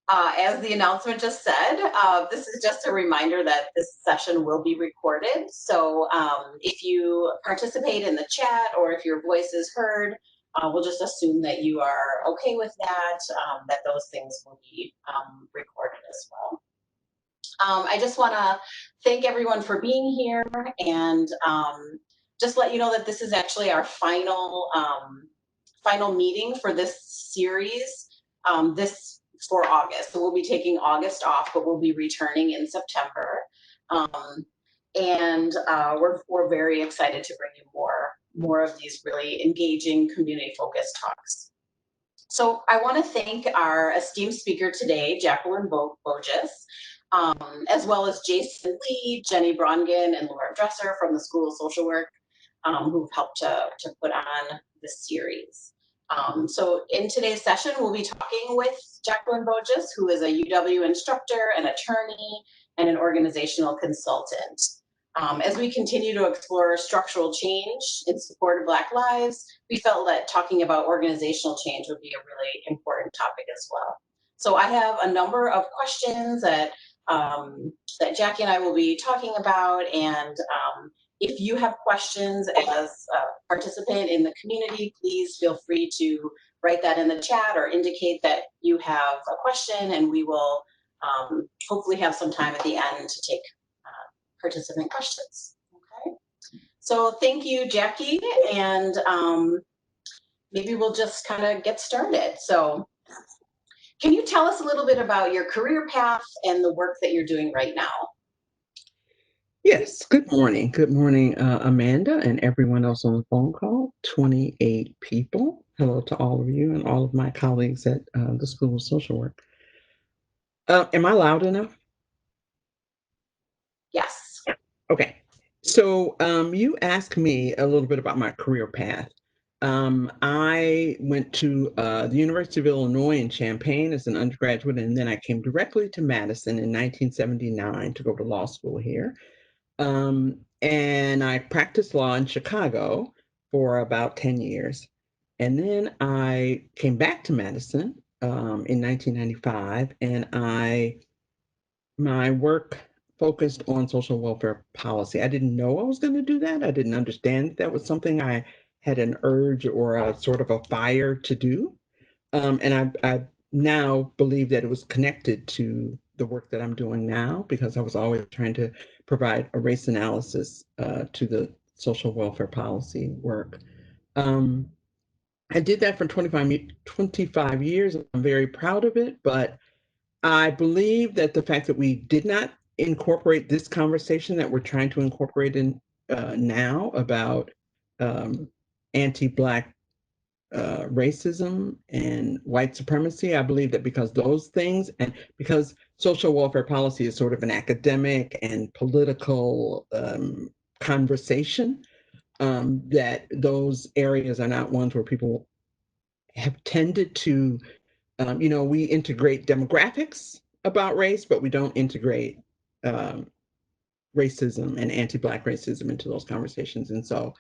As the announcement just said, this is just a reminder that this session will be recorded. So if you participate in the chat or if your voice is heard, we'll just assume that you are okay with that, that those things will be recorded as well. I just want to thank everyone for being here and just let you know that this is actually our final meeting for this series for August. So we'll be taking August off, but we'll be returning in September. And we're very excited to bring you more of these really engaging community-focused talks. So I want to thank our esteemed speaker today, Jacquelyn Boggess, as well as Jason Lee, Jenny Brongen, and Laura Dresser from the School of Social Work, who've helped to put on this series. So in today's session, we'll be talking with Jacquelyn Boggess, who is a UW instructor, an attorney, and an organizational consultant. As we continue to explore structural change in support of Black lives, we felt that talking about organizational change would be a really important topic as well. So I have a number of questions that Jackie and I will be talking about, and if you have questions as a participant in the community, please feel free to write that in the chat or indicate that you have a question, and we will hopefully have some time at the end to take participant questions. Okay, so thank you, Jackie, and maybe we'll just kind of get started. So can you tell us a little bit about your career path and the work that you're doing right now? Yes, good morning. Good morning, Amanda, and everyone else on the phone call, 28 people. Hello to all of you and all of my colleagues at the School of Social Work. Am I loud enough? Yes. Okay. So you asked me a little bit about my career path. I went to the University of Illinois in Champaign as an undergraduate, and then I came directly to Madison in 1979 to go to law school here. And I practiced law in Chicago for about 10 years. And then I came back to Madison in 1995, and my work focused on social welfare policy. I didn't know I was going to do that. I didn't understand that was something I had an urge or a sort of a fire to do. And I now believe that it was connected to the work that I'm doing now, because I was always trying to provide a race analysis to the social welfare policy work. I did that for 25 years. I'm very proud of it, but I believe that the fact that we did not incorporate this conversation that we're trying to incorporate in now about anti-Black racism and white supremacy. I believe that because those things, and because social welfare policy is sort of an academic and political conversation, that those areas are not ones where people have tended to, we integrate demographics about race, but we don't integrate racism and anti-Black racism into those conversations. And so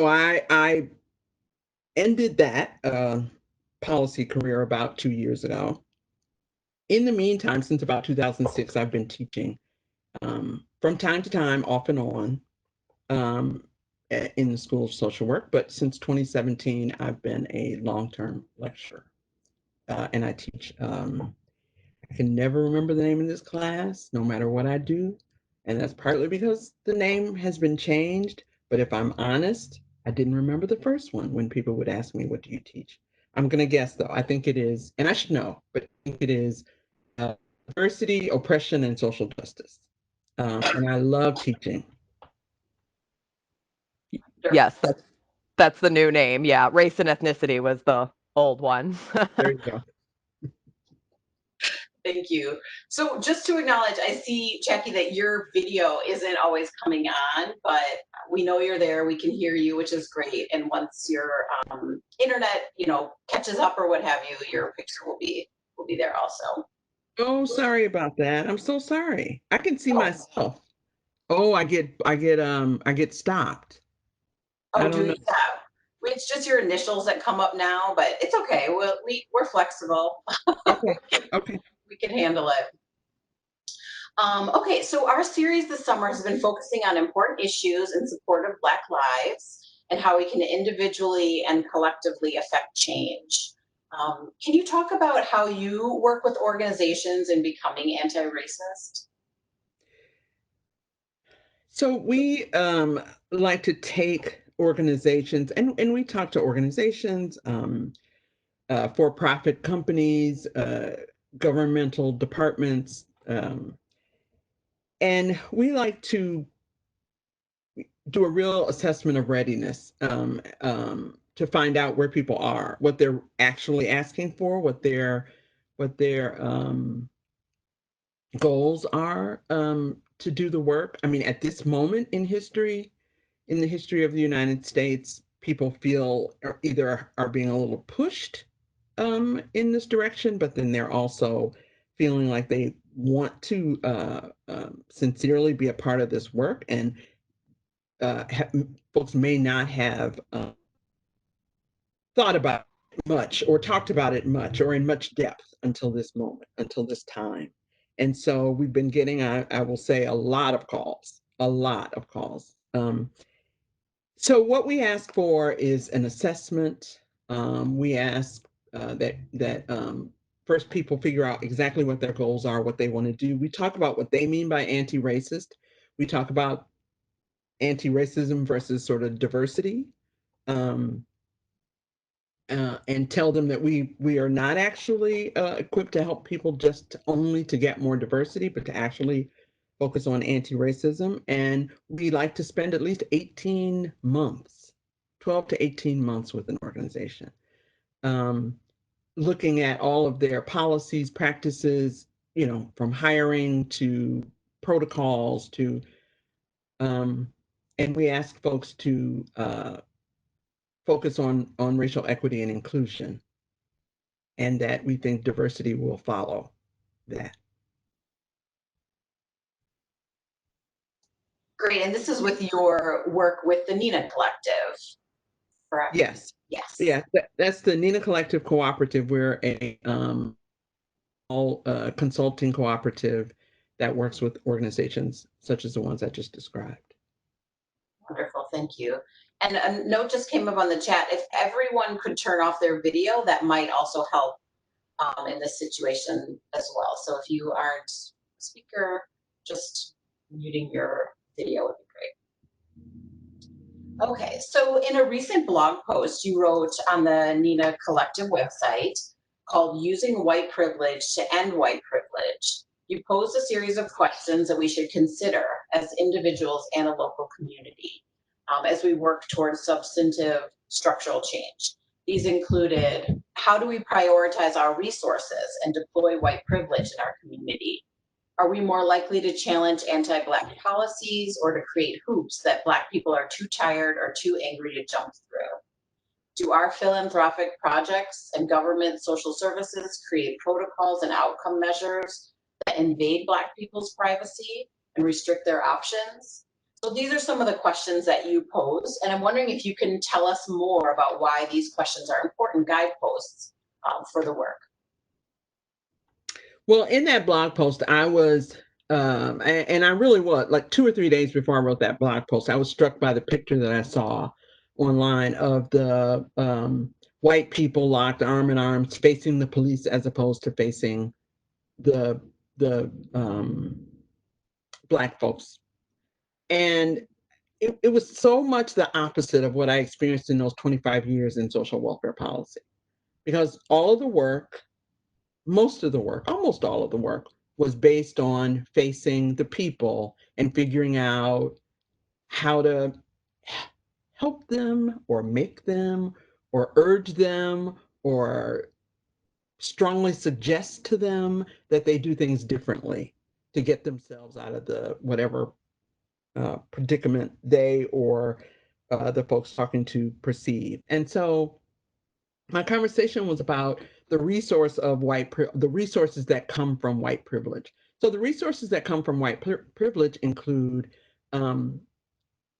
I ended that policy career about 2 years ago. In the meantime, since about 2006, I've been teaching from time to time, off and on, in the School of Social Work. But since 2017, I've been a long-term lecturer. And I teach, I can never remember the name of this class, no matter what I do. And that's partly because the name has been changed. But if I'm honest, I didn't remember the first one when people would ask me, what do you teach? I'm going to guess, though. I think it is, and I should know, but I think it is diversity, oppression, and social justice. And I love teaching. Yes, that's the new name. Yeah, race and ethnicity was the old one. There you go. Thank you. So just to acknowledge, I see, Jackie, that your video isn't always coming on, but we know you're there. We can hear you, which is great. And once your internet, catches up or what have you, your picture will be there also. Oh, sorry about that. I'm so sorry. I can see myself. Oh, I get stopped. Oh, do you stop? It's just your initials that come up now, but it's okay. We're flexible. Okay. Okay. We can handle it. Okay, so our series this summer has been focusing on important issues in support of Black lives and how we can individually and collectively affect change. Can you talk about how you work with organizations in becoming anti-racist? So we like to take organizations, and we talk to organizations, for-profit companies, governmental departments, and we like to do a real assessment of readiness, to find out where people are, what they're actually asking for, what their goals are, to do the work. I mean, at this moment in history, in the history of the United States, people feel either are being a little pushed, in this direction, but then they're also feeling like they want to sincerely be a part of this work, and folks may not have thought about it much or talked about it much or in much depth until this moment, until this time. And so we've been getting, I will say, a lot of calls, a lot of calls. So what we ask for is an assessment. We ask that first people figure out exactly what their goals are, what they want to do. We talk about what they mean by anti-racist. We talk about anti-racism versus sort of diversity, um, and tell them that we are not actually equipped to help people just only to get more diversity, but to actually focus on anti-racism. And we like to spend at least 18 months, 12 to 18 months with an organization, um, looking at all of their policies, practices, from hiring to protocols to, um, and we ask folks to focus on racial equity and inclusion, and that we think diversity will follow that. Great, and this is with your work with the Nina Collective, correct? Yes. Yes. Yeah, that's the Nina Collective Cooperative. We're a all consulting cooperative that works with organizations such as the ones I just described. Wonderful, thank you. And a note just came up on the chat. If everyone could turn off their video, that might also help in this situation as well. So if you aren't a speaker, just muting your video would be great. Okay, so in a recent blog post you wrote on the Nina Collective website called Using White Privilege to End White Privilege, you posed a series of questions that we should consider as individuals and a local community as we work towards substantive structural change. These included, how do we prioritize our resources and deploy white privilege in our community? Are we more likely to challenge anti-Black policies or to create hoops that Black people are too tired or too angry to jump through? Do our philanthropic projects and government social services create protocols and outcome measures that invade Black people's privacy and restrict their options? So these are some of the questions that you pose, and I'm wondering if you can tell us more about why these questions are important guideposts for the work. Well, in that blog post, I was, and I really was, like 2 or 3 days before I wrote that blog post, I was struck by the picture that I saw online of the white people locked arm in arm facing the police as opposed to facing the Black folks. And it was so much the opposite of what I experienced in those 25 years in social welfare policy. Because all of the work, most of the work, almost all of the work, was based on facing the people and figuring out how to help them or make them or urge them or strongly suggest to them that they do things differently to get themselves out of the whatever predicament they or the folks talking to perceive. And so my conversation was about the the resources that come from white privilege. So the resources that come from white privilege include um,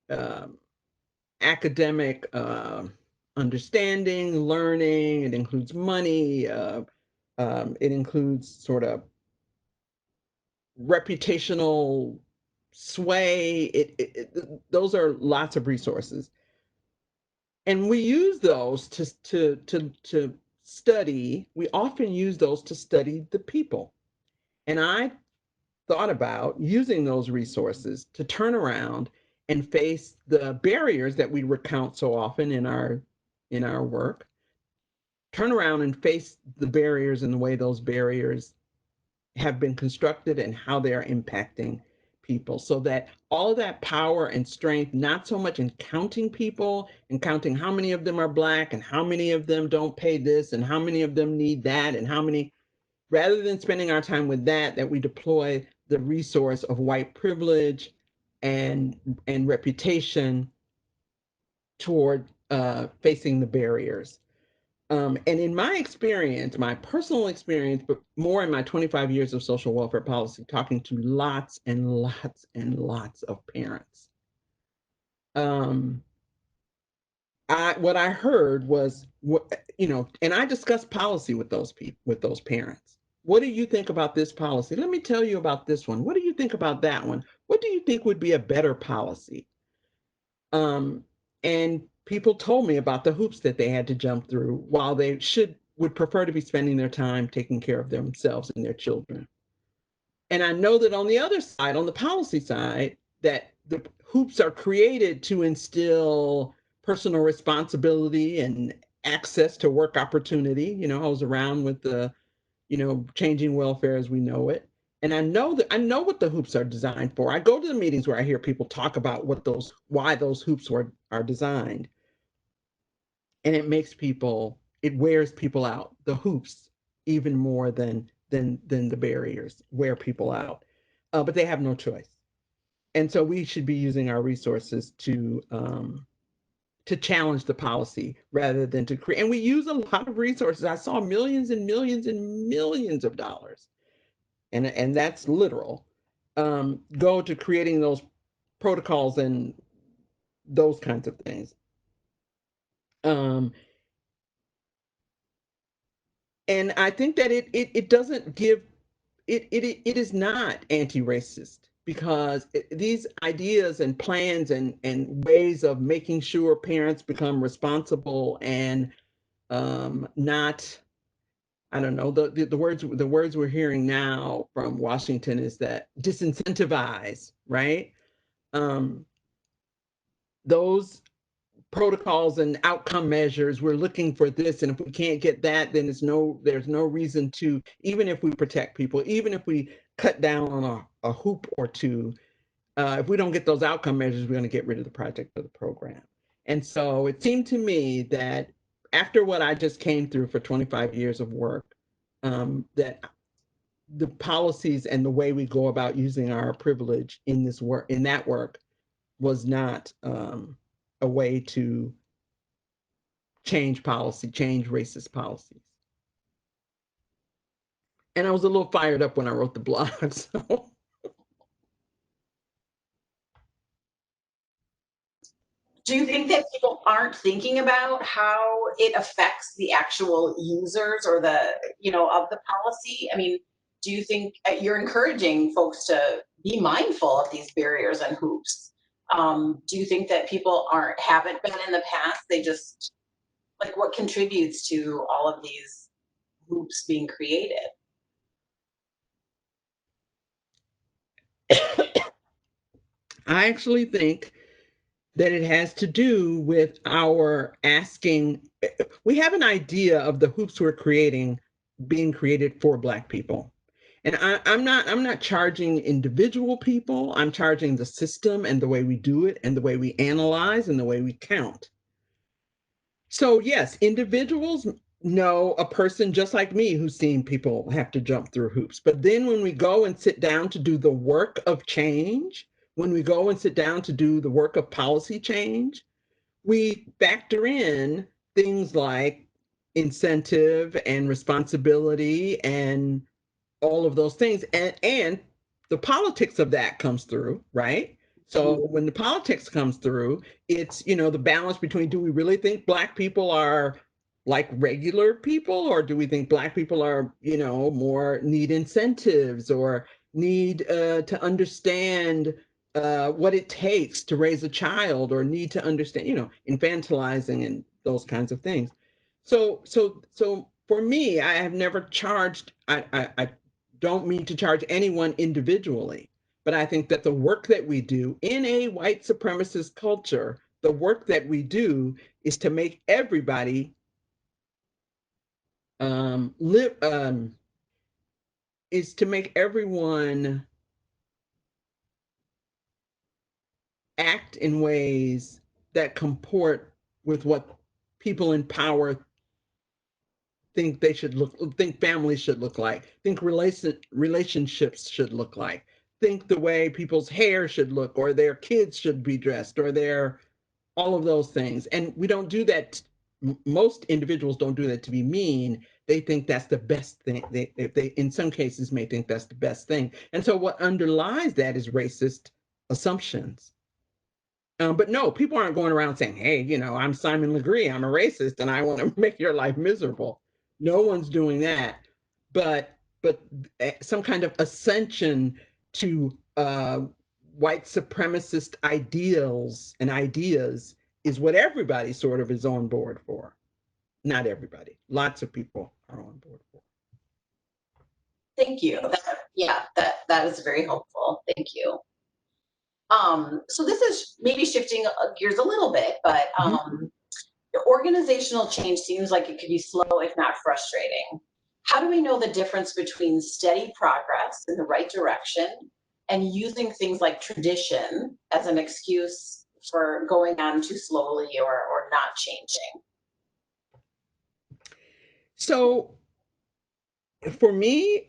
uh, academic understanding, learning, it includes money, it includes sort of reputational sway. Those are lots of resources. And we use those to study, we often use those to study the people. And I thought about using those resources to turn around and face the barriers that we recount so often in our work, turn around and face the barriers and the way those barriers have been constructed and how they're impacting people, so that all of that power and strength, not so much in counting people and counting how many of them are Black and how many of them don't pay this and how many of them need that and how many, rather than spending our time with that we deploy the resource of white privilege and reputation toward facing the barriers. And in my experience, my personal experience, but more in my 25 years of social welfare policy, talking to lots and lots and lots of parents, what I heard was, and I discussed policy with those people, with those parents. What do you think about this policy? Let me tell you about this one. What do you think about that one? What do you think would be a better policy? And people told me about the hoops that they had to jump through while they would prefer to be spending their time taking care of themselves and their children. And I know that on the other side, on the policy side, that the hoops are created to instill personal responsibility and access to work opportunity. I was around with the, changing welfare as we know it. And I know what the hoops are designed for. I go to the meetings where I hear people talk about why those hoops are designed. And it wears people out. The hoops, even more than the barriers, wear people out. But they have no choice. And so we should be using our resources to challenge the policy rather than to create. And we use a lot of resources. I saw millions and millions and millions of dollars, and that's literal, go to creating those protocols and those kinds of things. And I think that it doesn't give it is not anti-racist, because these ideas and plans and ways of making sure parents become responsible and not, I don't know, the words we're hearing now from Washington is that disincentivize, right? Those protocols and outcome measures, we're looking for this, and if we can't get that, then there's no reason to, even if we protect people, even if we cut down on a hoop or two, if we don't get those outcome measures, we're going to get rid of the project or the program. And so it seemed to me that after what I just came through for 25 years of work, that the policies and the way we go about using our privilege in that work was not a way to change racist policies. And I was a little fired up when I wrote the blog. So. Do you think that people aren't thinking about how it affects the actual users or of the policy? I mean, do you think you're encouraging folks to be mindful of these barriers and hoops? Do you think that people haven't been in the past? They just, like, what contributes to all of these hoops being created? I actually think that it has to do with our asking. We have an idea of the hoops we're creating being created for Black people. And I'm not charging individual people. I'm charging the system and the way we do it and the way we analyze and the way we count. So yes, individuals know a person just like me who's seen people have to jump through hoops. But then when we go and sit down to do the work of change, when we go and sit down to do the work of policy change, we factor in things like incentive and responsibility and all of those things. And the politics of that comes through, right? So when the politics comes through, it's, you know, the balance between, do we really think Black people are like regular people, or do we think Black people are, you know, more need incentives or need to understand what it takes to raise a child, or need to understand, you know, infantilizing and those kinds of things. So for me, I have never charged, I don't mean to charge anyone individually, but I think that the work that we do in a white supremacist culture, the work that we do is to make everybody live, is to make everyone act in ways that comport with what people in power think they should look, think families should look like, think relationships should look like, think the way people's hair should look, or their kids should be dressed, or their all of those things. And we don't do that. Most individuals don't do that to be mean. They think that's the best thing. They in some cases may think that's the best thing. And so what underlies that is racist assumptions. But no, people aren't going around saying, hey, you know, I'm Simon Legree, I'm a racist, and I want to make your life miserable. No one's doing that. But some kind of ascension to white supremacist ideals and ideas is what everybody sort of is on board for. Not everybody. Lots of people are on board for. Thank you. That is very helpful. Thank you. So this is maybe shifting gears a little bit, but the organizational change seems like it could be slow, if not frustrating. How do we know the difference between steady progress in the right direction and using things like tradition as an excuse for going on too slowly or not changing? So for me,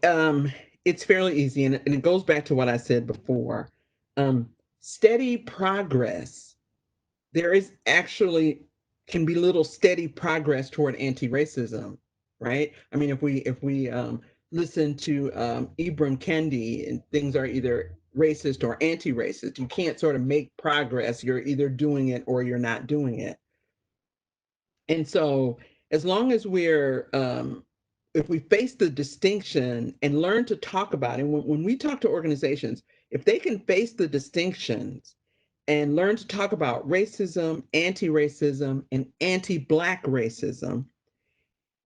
it's fairly easy, and it goes back to what I said before. Steady progress. There is actually can be little steady progress toward anti-racism, right? I mean, if we listen to Ibram Kendi, and things are either racist or anti-racist, you can't sort of make progress. You're either doing it or you're not doing it. And so, as long as if we face the distinction and learn to talk about it, and when we talk to organizations, if they can face the distinctions and learn to talk about racism, anti-racism, and anti-Black racism,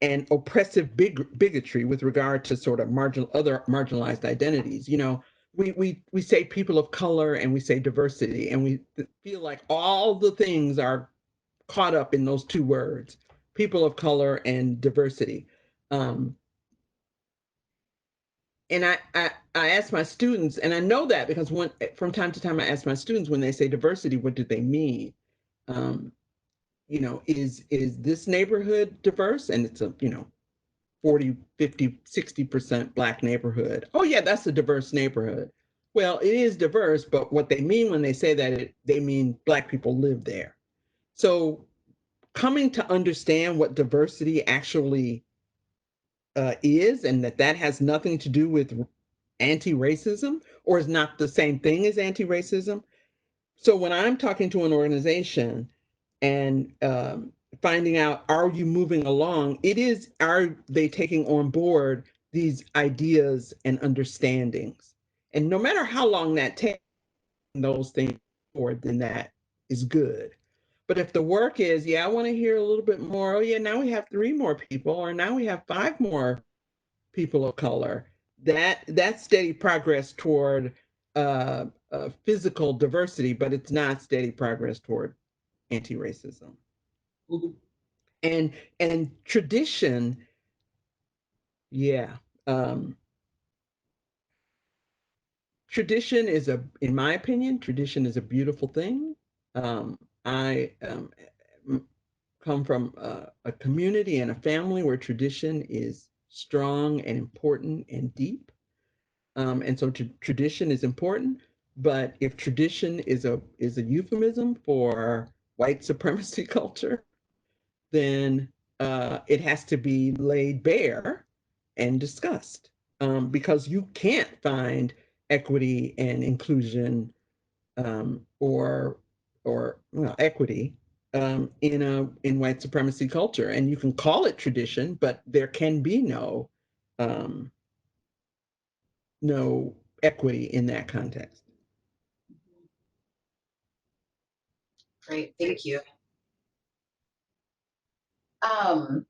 and oppressive bigotry with regard to sort of other marginalized identities, you know, we say people of color and we say diversity, and we feel like all the things are caught up in those two words, people of color and diversity. Um, and I ask my students, and I know that because from time to time I ask my students, when they say diversity, what do they mean? You know, is this neighborhood diverse? And it's a, you know, 40, 50, 60% Black neighborhood. Oh yeah, that's a diverse neighborhood. Well, it is diverse, but what they mean when they say that, they mean Black people live there. So coming to understand what diversity actually is, and that has nothing to do with anti-racism, or is not the same thing as anti-racism. So when I'm talking to an organization and finding out, are you moving along? Are they taking on board these ideas and understandings? And no matter how long that takes, those things forward, then that is good. But if the work is, yeah, I want to hear a little bit more. Oh, yeah, now we have 3 more people, or now we have 5 more people of color. That's steady progress toward physical diversity, but it's not steady progress toward anti-racism. Mhm. And tradition, yeah, tradition is in my opinion, tradition is a beautiful thing. I come from a community and a family where tradition is strong and important and deep. And so tradition is important, but if tradition is a euphemism for white supremacy culture, then it has to be laid bare and discussed, because you can't find equity and inclusion or equity in white supremacy culture. And you can call it tradition, but there can be um, no equity in that context. Great, thank you. Um,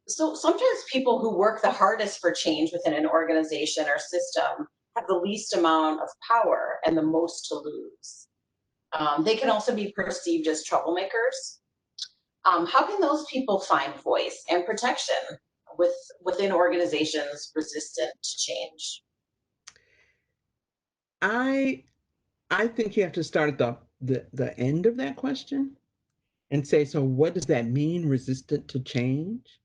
so sometimes people who work the hardest for change within an organization or system have the least amount of power and the most to lose. They can also be perceived as troublemakers. How can those people find voice and protection within organizations resistant to change? I I think you have to start at the end of that question and say, so what does that mean, resistant to change?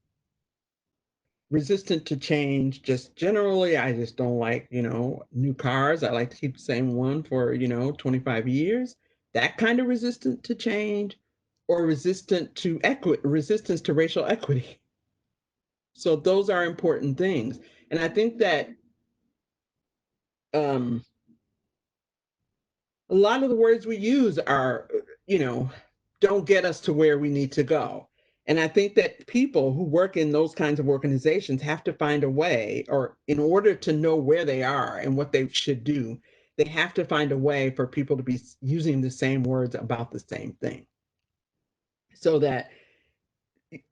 Resistant to change, just generally, I just don't like, new cars. I like to keep the same one for, 25 years. That kind of resistant to change, or resistant to equity, resistance to racial equity. So those are important things. And I think that um, a lot of the words we use are, don't get us to where we need to go. And I think that people who work in those kinds of organizations have to find a way, or in order to know where they are and what they should do, they have to find a way for people to be using the same words about the same thing. So that,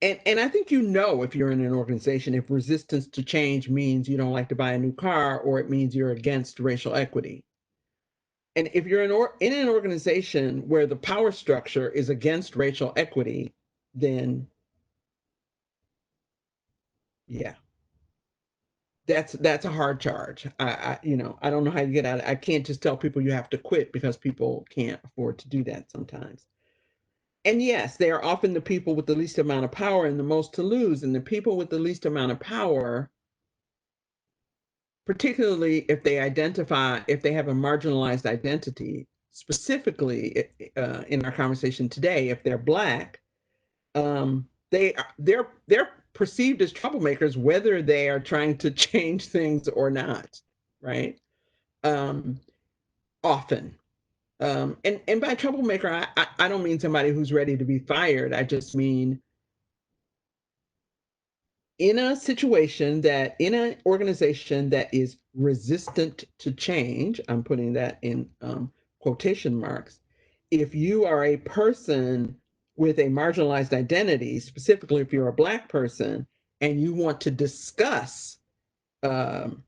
and I think if you're in an organization, if resistance to change means you don't like to buy a new car, or it means you're against racial equity. And if you're in an organization where the power structure is against racial equity, then yeah, that's a hard charge. I don't know how you get out of it. I can't just tell people you have to quit, because people can't afford to do that sometimes. And yes, they are often the people with the least amount of power and the most to lose. And the people with the least amount of power, particularly if they have a marginalized identity, specifically in our conversation today, if they're Black, they're perceived as troublemakers, whether they are trying to change things or not, right? Um, Often. And by troublemaker, I don't mean somebody who's ready to be fired. I just mean in an organization that is resistant to change. I'm putting that in quotation marks. If you are a person with a marginalized identity, specifically if you're a Black person, and you want to discuss um,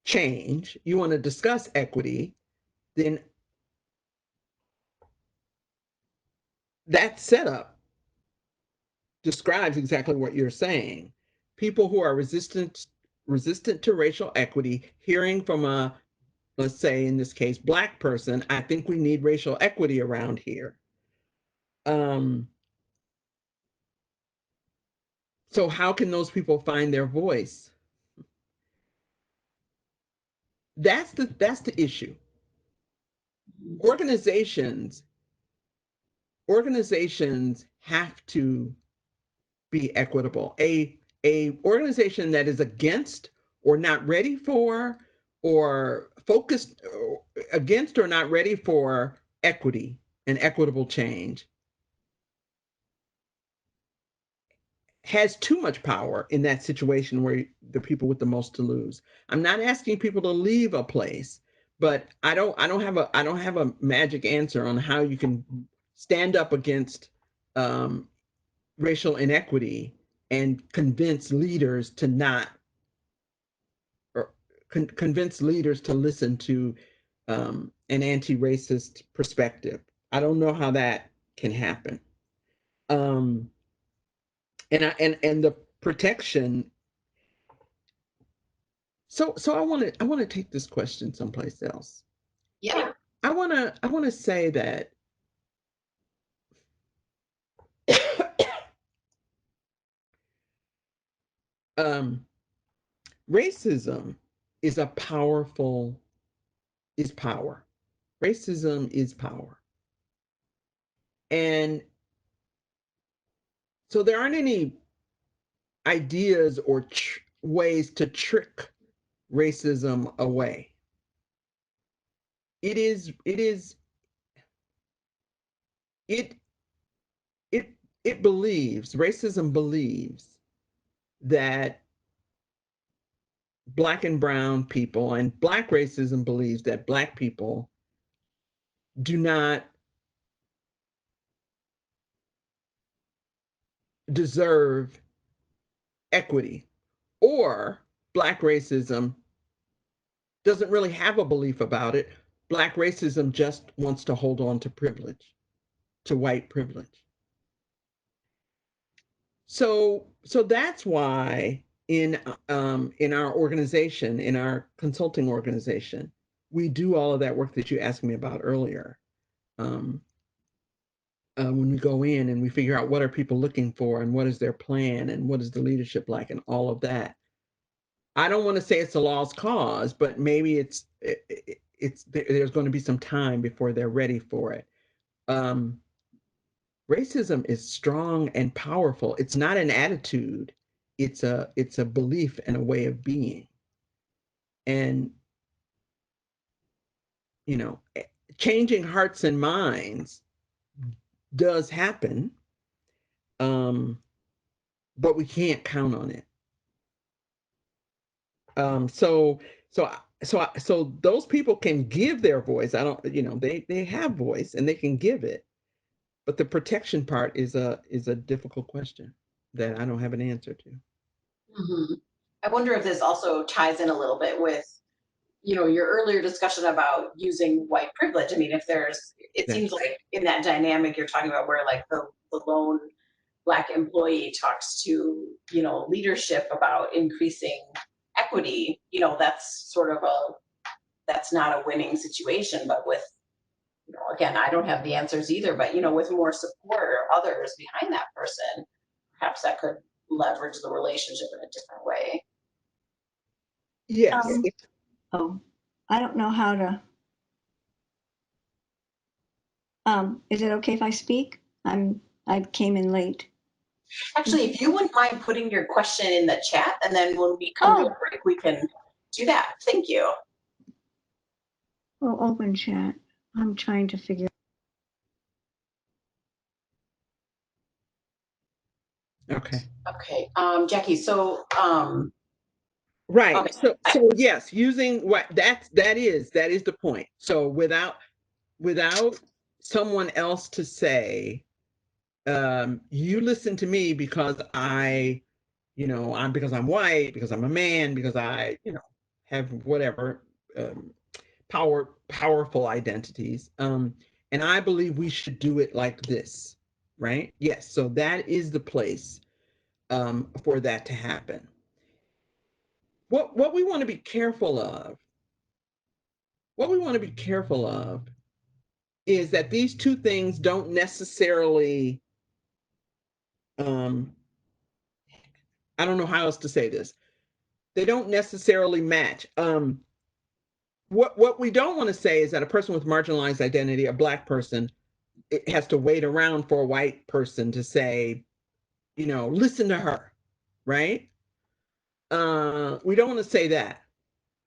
change, you want to discuss equity, then that setup describes exactly what you're saying. People who are resistant to racial equity, hearing from a, let's say in this case, Black person, I think we need racial equity around here. Um, so how can those people find their voice? That's the issue. Organizations organizations have to be equitable. A organization that is against, or not ready for, or focused against, or not ready for equity and equitable change has too much power in that situation, where the people with the most to lose. I'm not asking people to leave a place, but I don't have a magic answer on how you can stand up against um, racial inequity and convince leaders to not, or convince leaders to listen to an anti-racist perspective. I don't know how that can happen. Um, and the protection. So I want to take this question someplace else. Yeah. I want to say that um, racism is a powerful is power. Racism is power, and so there aren't any ideas or ways to trick racism away. it is it it it believes, racism believes that Black and brown people, and Black racism believes that Black people do not deserve equity, or Black racism doesn't really have a belief about it. Black racism just wants to hold on to privilege, to white privilege. So that's why in our organization, in our consulting organization, we do all of that work that you asked me about earlier. Um, when we go in and we figure out what are people looking for and what is their plan and what is the leadership like and all of that. I don't want to say it's a lost cause, but maybe there's going to be some time before they're ready for it. Um, Racism is strong and powerful. It's not an attitude. It's a belief and a way of being. And you know, changing hearts and minds does happen, um, but we can't count on it. So so those people can give their voice. I don't, they have voice and they can give it, but the protection part is a difficult question that I don't have an answer to. Mhm. I wonder if this also ties in a little bit with, your earlier discussion about using white privilege. I mean, it Yeah. seems like in that dynamic you're talking about where like the lone Black employee talks to, leadership about increasing equity, that's not a winning situation. But with, again, I don't have the answers either, but, with more support or others behind that person, perhaps that could leverage the relationship in a different way. Yes. Oh, I don't know how to. Is it okay if I speak? I came in late. Actually, if you wouldn't mind putting your question in the chat, and then when we come to a break, we can do that. Thank you. Oh, open chat. I'm trying to figure. Okay. Okay, Jackie. So, Right. okay. So yes, using what that is the point. So without someone else to say, you listen to me because because I'm white, because I'm a man, because I, have whatever powerful identities. And I believe we should do it like this, right? Yes. So that is the place for that to happen. What we want to be careful of, what we want to be careful of is that these two things don't necessarily, um, I don't know how else to say this. They don't necessarily match. What we don't want to say is that a person with marginalized identity, a Black person, it has to wait around for a white person to say, listen to her, right? We don't want to say that.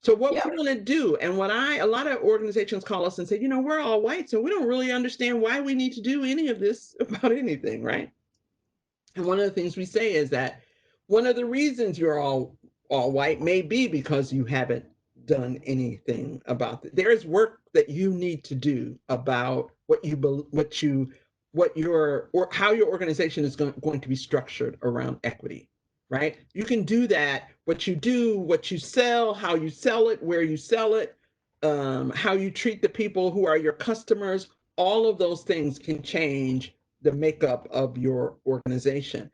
So what Yeah. we want to do, and a lot of organizations call us and say, we're all white, so we don't really understand why we need to do any of this about anything, right? And one of the things we say is that one of the reasons you're all white may be because you haven't done anything about it. There is work that you need to do about how your organization is going to be structured around equity, right? You can do that. What you do, what you sell, how you sell it, where you sell it, how you treat the people who are your customers. All of those things can change the makeup of your organization.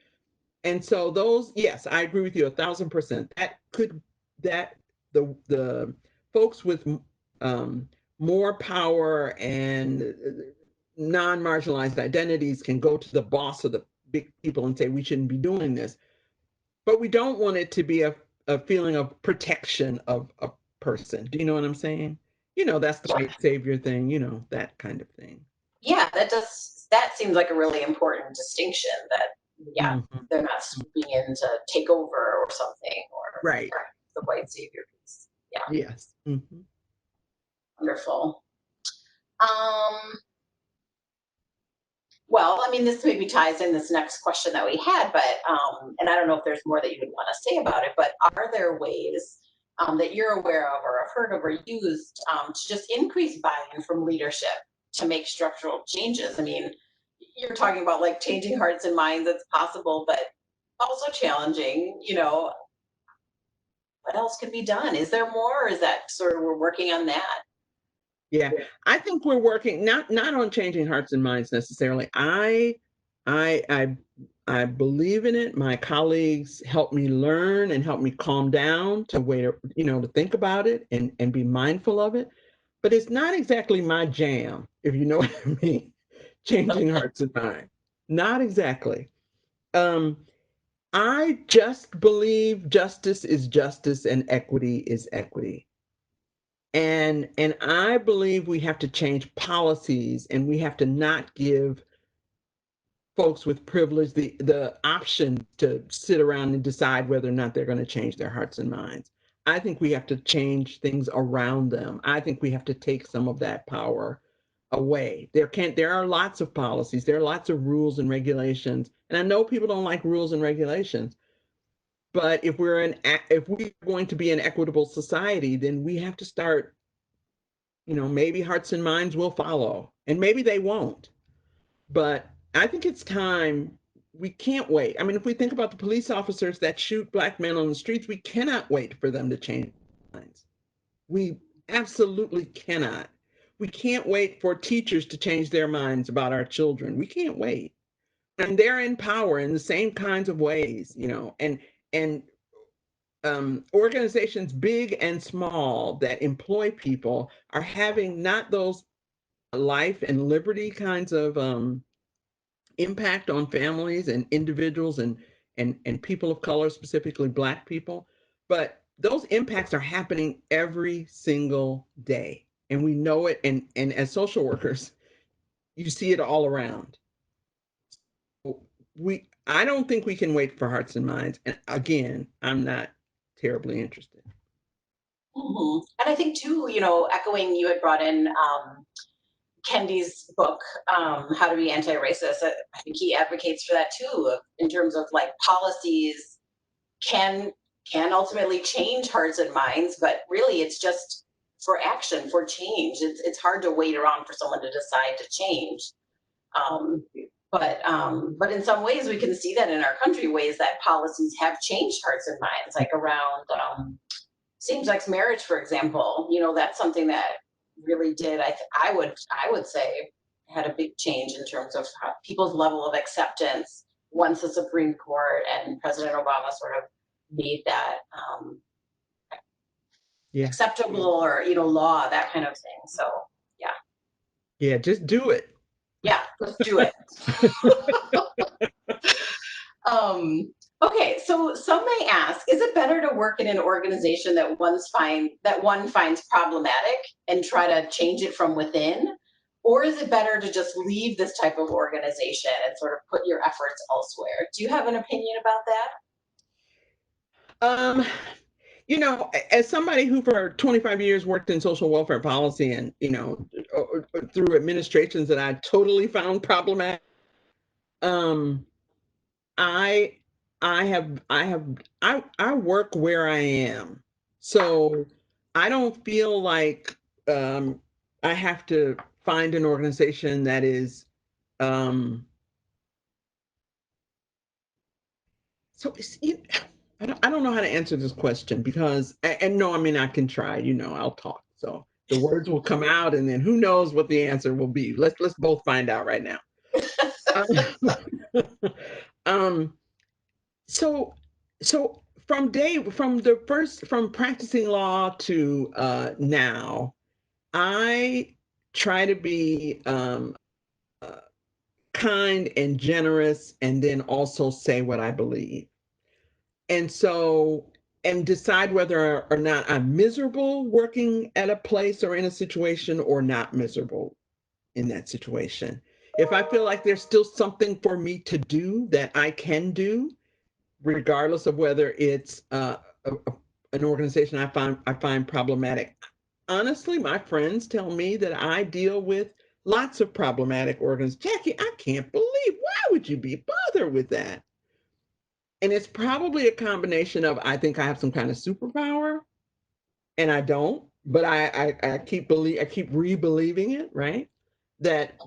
And so yes, I agree with you 1,000%. That the folks with more power and non-marginalized identities can go to the boss of the big people and say we shouldn't be doing this. But we don't want it to be a feeling of protection of a person. Do you know what I'm saying? That's the white savior thing, that kind of thing. Yeah, that seems like a really important distinction, that, yeah, they're not swooping in to take over or something, or Right. the white savior piece. Yeah. Yes. Wonderful. Well, I mean, this maybe ties in this next question that we had, but, and I don't know if there's more that you would want to say about it, but are there ways that you're aware of or have heard of or used to just increase buy-in from leadership to make structural changes? I mean, you're talking about like changing hearts and minds, it's possible, but also challenging, what else could be done? Is there more, or is that sort of we're working on that? Yeah, I think we're working not on changing hearts and minds necessarily. I I I believe in it. My colleagues help me learn and help me calm down to wait, to think about it and be mindful of it. But it's not exactly my jam, if you know what I mean. Changing hearts and minds. Not exactly. Um, I just believe justice is justice and equity is equity. And I believe we have to change policies and we have to not give folks with privilege the option to sit around and decide whether or not they're going to change their hearts and minds. I think we have to change things around them. I think we have to take some of that power away. There are lots of policies, there are lots of rules and regulations. And I know people don't like rules and regulations, but if we're going to be an equitable society, then we have to start, maybe hearts and minds will follow, and maybe they won't. But I think it's time. We can't wait. I mean, if we think about the police officers that shoot Black men on the streets, we cannot wait for them to change minds. We absolutely cannot. We can't wait for teachers to change their minds about our children. We can't wait. And they're in power in the same kinds of ways, and organizations big and small that employ people are having not those life and liberty kinds of impact on families and individuals and people of color, specifically Black people. But those impacts are happening every single day. And we know it. And as social workers, you see it all around. I don't think we can wait for hearts and minds. And again, I'm not terribly interested. And I think too, echoing you had brought in Kendi's book, How to Be Anti-Racist. I think he advocates for that too, in terms of like policies can ultimately change hearts and minds, but really it's just for action, for change. It's hard to wait around for someone to decide to change. Um, but in some ways we can see that in our country, ways that policies have changed hearts and minds, like around same-sex marriage, for example. That's something that really did, I would say, had a big change in terms of people's level of acceptance once the Supreme Court and President Obama sort of made that acceptable, or law, that kind of thing. So Yeah, just do it. yeah, let's do it. Okay, so some may ask, is it better to work in an organization that one finds problematic and try to change it from within? Or is it better to just leave this type of organization and sort of put your efforts elsewhere? Do you have an opinion about that? As somebody who for 25 years worked in social welfare policy and, through administrations that I totally found problematic, um, I I work where I am. So I don't feel like I have to find an organization that is so I don't know how to answer this question because and no, I mean I can try, I'll talk. So the words will come out and then who knows what the answer will be. Let's both find out right now. um so so from practicing law to now, I try to be uh, kind and generous and then also say what I believe. And so, and decide whether or not I'm miserable working at a place or in a situation or not miserable in that situation. If I feel like there's still something for me to do that I can do, regardless of whether it's an organization I find problematic, honestly, my friends tell me that I deal with lots of problematic organs. Jackie, I can't believe, why would you be bothered with that? And it's probably a combination of, I think I have some kind of superpower and I don't, but I keep re-believing it, right? That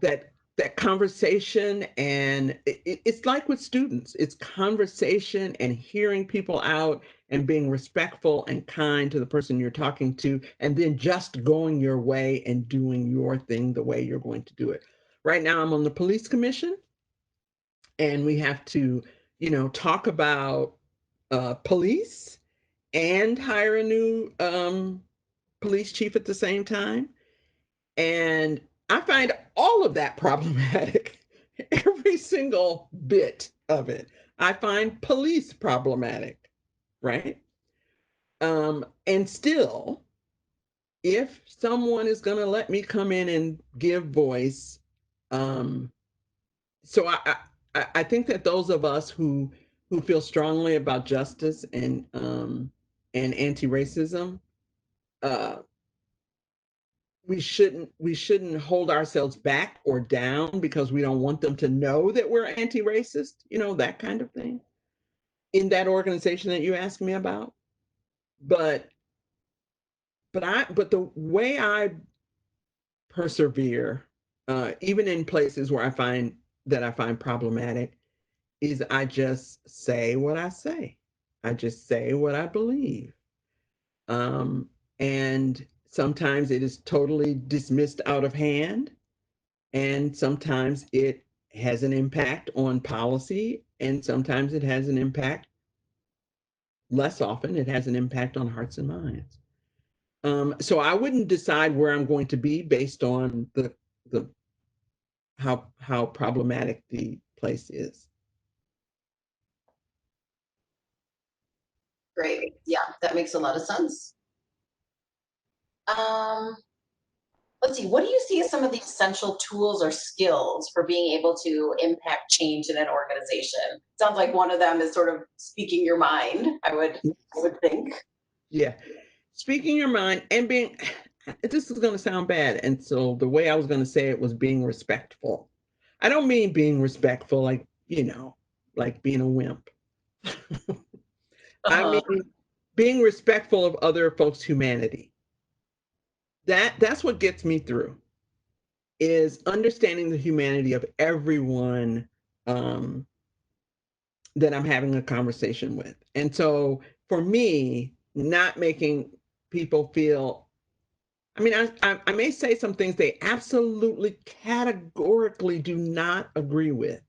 conversation, and it's like with students, it's conversation and hearing people out and being respectful and kind to the person you're talking to, and then just going your way and doing your thing the way you're going to do it. Right now, I'm on the police commission, and we have to, talk about police and hire a new police chief at the same time. And I find all of that problematic, every single bit of it. I find police problematic, right? And still, if someone is going to let me come in and give voice, um, so I think that those of us who feel strongly about justice and anti-racism, uh, we shouldn't hold ourselves back or down because we don't want them to know that we're anti-racist, that kind of thing, in that organization that you asked me about. But but the way I persevere, even in places where I find problematic, is I just say what I say. I just say what I believe. Um, and sometimes it is totally dismissed out of hand. And sometimes it has an impact on policy, and sometimes it has an impact, less often, it has an impact on hearts and minds. So I wouldn't decide where I'm going to be based on the how problematic the place is. Great. Yeah, that makes a lot of sense. Um, let's see, what do you see as some of the essential tools or skills for being able to impact change in an organization? Sounds like one of them is sort of speaking your mind, I would think. Yeah. Speaking your mind and being, this is going to sound bad. And so the way I was going to say it was being respectful. I don't mean being respectful like, like being a wimp. I Uh-huh. mean being respectful of other folks' humanity. That's what gets me through, is understanding the humanity of everyone um, that I'm having a conversation with. And so for me, not making people feel, I mean, I may say some things they absolutely categorically do not agree with,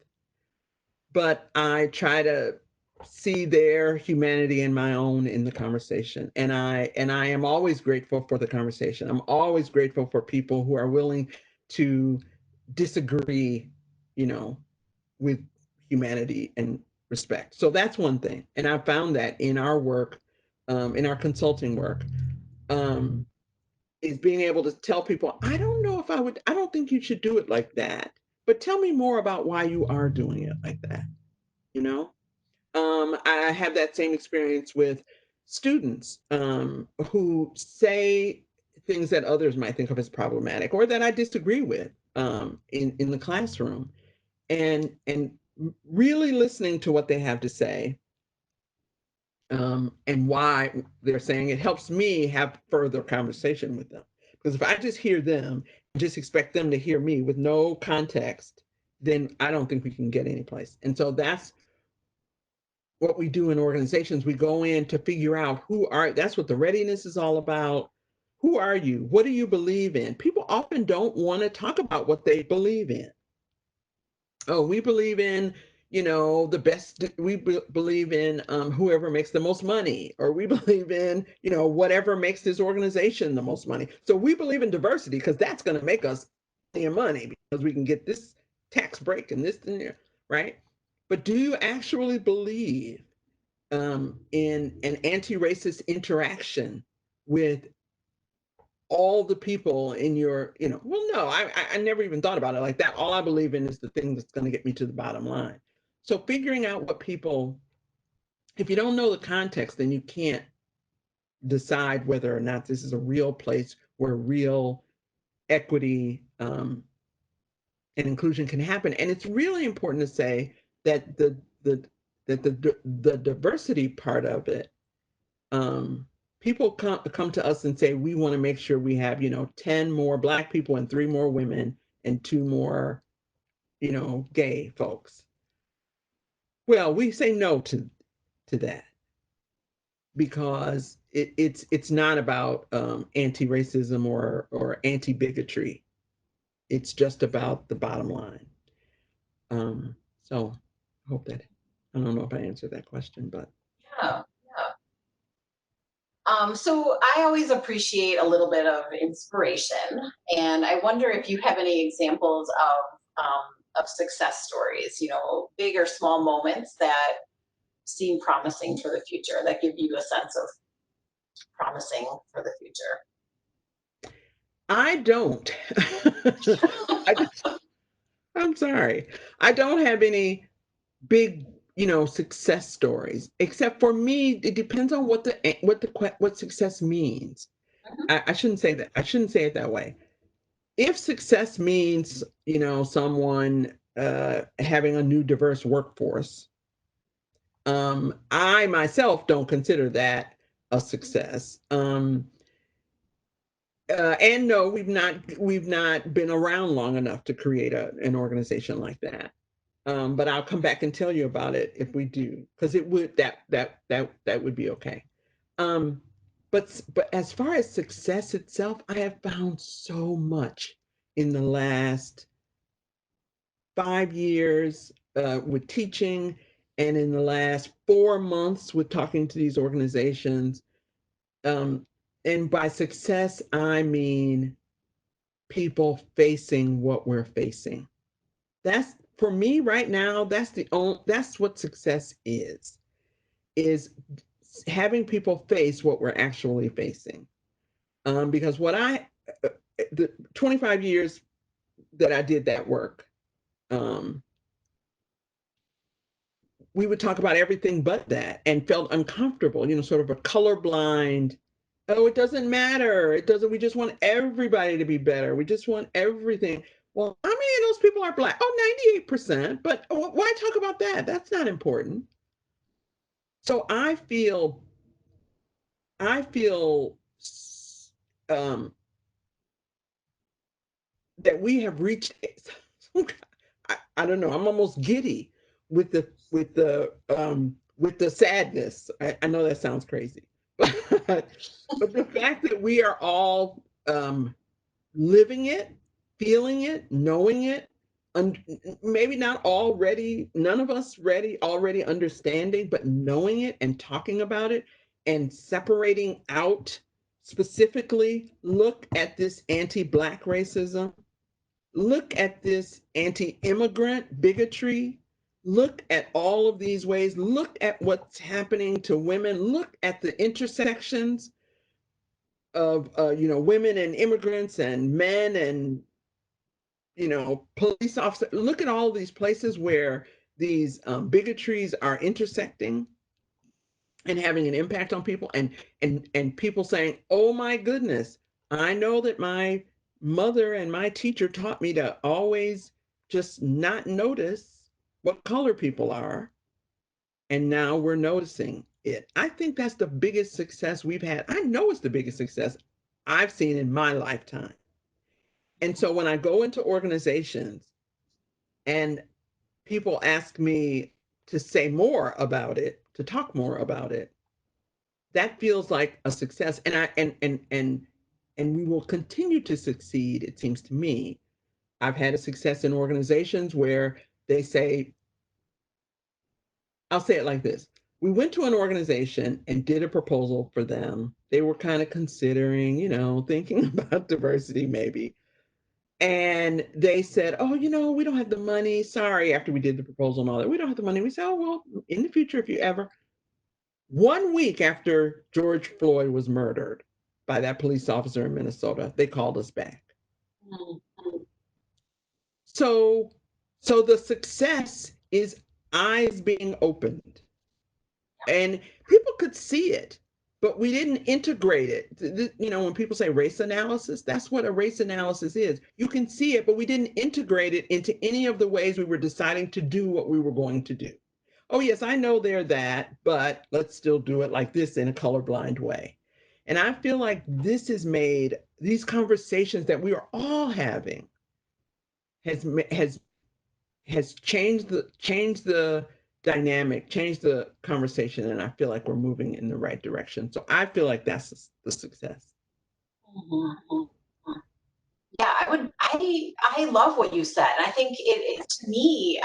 but I try to see their humanity and my own in the conversation. And I am always grateful for the conversation. I'm always grateful for people who are willing to disagree, you know, with humanity and respect. So that's one thing. And I found that in our work, in our consulting work, um, is being able to tell people, I don't think you should do it like that, but tell me more about why you are doing it like that, you know? I have that same experience with students who say things that others might think of as problematic or that I disagree with in the classroom, and really listening to what they have to say, and why they're saying it helps me have further conversation with them. Because if I just hear them and just expect them to hear me with no context, then I don't think we can get any place. And so that's what we do in organizations. We go in to figure out that's what the readiness is all about. Who are you? What do you believe in? People often don't want to talk about what they believe in. Oh, we believe in, the best, believe in whoever makes the most money, or we believe in, whatever makes this organization the most money. So we believe in diversity because that's going to make us money because we can get this tax break and this and there, right? But do you actually believe in an anti-racist interaction with all the people in your, well, no, I never even thought about it like that. All I believe in is the thing that's going to get me to the bottom line. So figuring out what people, if you don't know the context, then you can't decide whether or not this is a real place where real equity and inclusion can happen. And it's really important to say that the diversity part of it, people come to us and say, we want to make sure we have, 10 more Black people and 3 more women and 2 more, gay folks. Well, we say no to that, because it's not about anti-racism or anti-bigotry. It's just about the bottom line. So I hope that, I don't know if I answered that question, but. Yeah, yeah. So I always appreciate a little bit of inspiration, and I wonder if you have any examples of success stories, big or small moments that seem promising for the future, that give you a sense of promising for the future. I don't. I'm sorry. I don't have any big, success stories. Except for me, it depends on what success means. I shouldn't say that. I shouldn't say it that way. If success means, someone having a new diverse workforce, I myself don't consider that a success. And no, we've not been around long enough to create an organization like that. But I'll come back and tell you about it if we do, because it would that would be okay. But as far as success itself, I have found so much in the last 5 years with teaching, and in the last 4 months with talking to these organizations. And by success, I mean people facing what we're facing. That's, for me right now, that's what success is having people face what we're actually facing. Because the 25 years that I did that work, we would talk about everything but that, and felt uncomfortable, sort of a colorblind, oh, it doesn't matter. It doesn't, we just want everybody to be better. We just want everything. Well, how many of those people are Black? Oh, 98%. But why talk about that? That's not important. So I feel um, that we have reached, I don't know, I'm almost giddy with the sadness. I know that sounds crazy, but the fact that we are all living it, feeling it, knowing it, and maybe not already, none of us ready already understanding, but knowing it and talking about it and separating out, specifically, look at this anti-Black racism. Look at this anti-immigrant bigotry. Look at all of these ways. Look at what's happening to women. Look at the intersections of, women and immigrants and men and, police officers. Look at all these places where these bigotries are intersecting and having an impact on people, and people saying, oh my goodness, I know that my mother and my teacher taught me to always just not notice what color people are, and now we're noticing it. I think that's the biggest success we've had. I know it's the biggest success I've seen in my lifetime. And so when I go into organizations and people ask me to say more about it, to talk more about it, that feels like a success. And we will continue to succeed, it seems to me. I've had a success in organizations where they say, I'll say it like this. We went to an organization and did a proposal for them. They were kind of considering, thinking about diversity maybe. And they said, oh, we don't have the money. Sorry, after we did the proposal and all that, we don't have the money. We said, oh, well, in the future, if you ever. 1 week after George Floyd was murdered by that police officer in Minnesota, they called us back. Mm-hmm. So the success is eyes being opened, and people could see it, but we didn't integrate it. You know, when people say race analysis, that's what a race analysis is. You can see it, but we didn't integrate it into any of the ways we were deciding to do what we were going to do. Oh, yes, I know they're that, but let's still do it like this in a colorblind way. And I feel like this has made these conversations that we are all having has changed the dynamic, changed the conversation, and I feel like we're moving in the right direction. So I feel like that's the success. Mhm. Yeah, I love what you said. I think to me,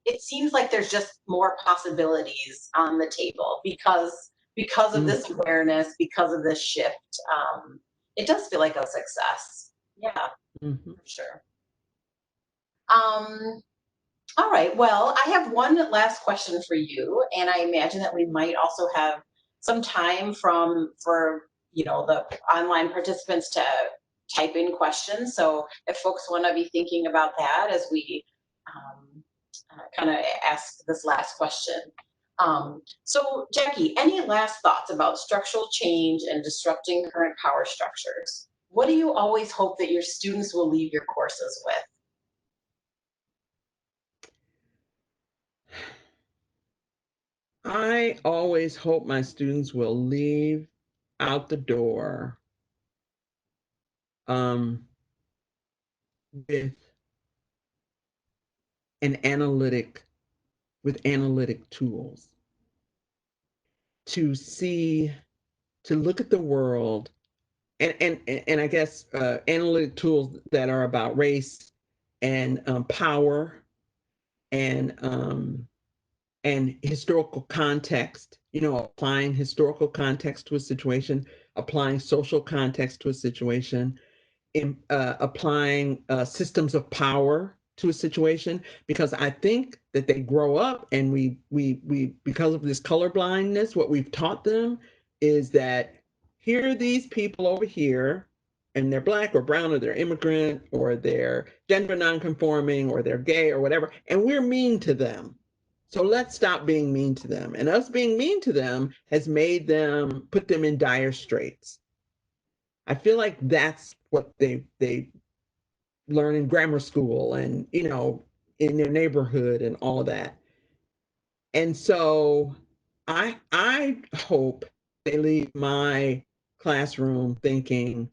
it seems like there's just more possibilities on the table because of this awareness, because of this shift. It does feel like a success. Yeah, Mm-hmm. for sure. All right. Well, I have one last question for you, and I imagine that we might also have some time for the online participants to type in questions. So if folks want to be thinking about that as we kind of ask this last question. So Jackie, any last thoughts about structural change and disrupting current power structures? What do you always hope that your students will leave your courses with? I always hope my students will leave out the door with an analytic tools to see, to look at the world, and I guess analytic tools that are about race and power and historical context, you know, applying historical context to a situation, applying social context to a situation, applying systems of power to a situation, because I think that they grow up and we because of this color blindness, what we've taught them is that here are these people over here, and they're black or brown or they're immigrant or they're gender nonconforming or they're gay or whatever, and we're mean to them. So let's stop being mean to them. And us being mean to them has made them, put them in dire straits. I feel like that's what they learn in grammar school and, you know, in their neighborhood and all of that. And so I hope they leave my classroom thinking,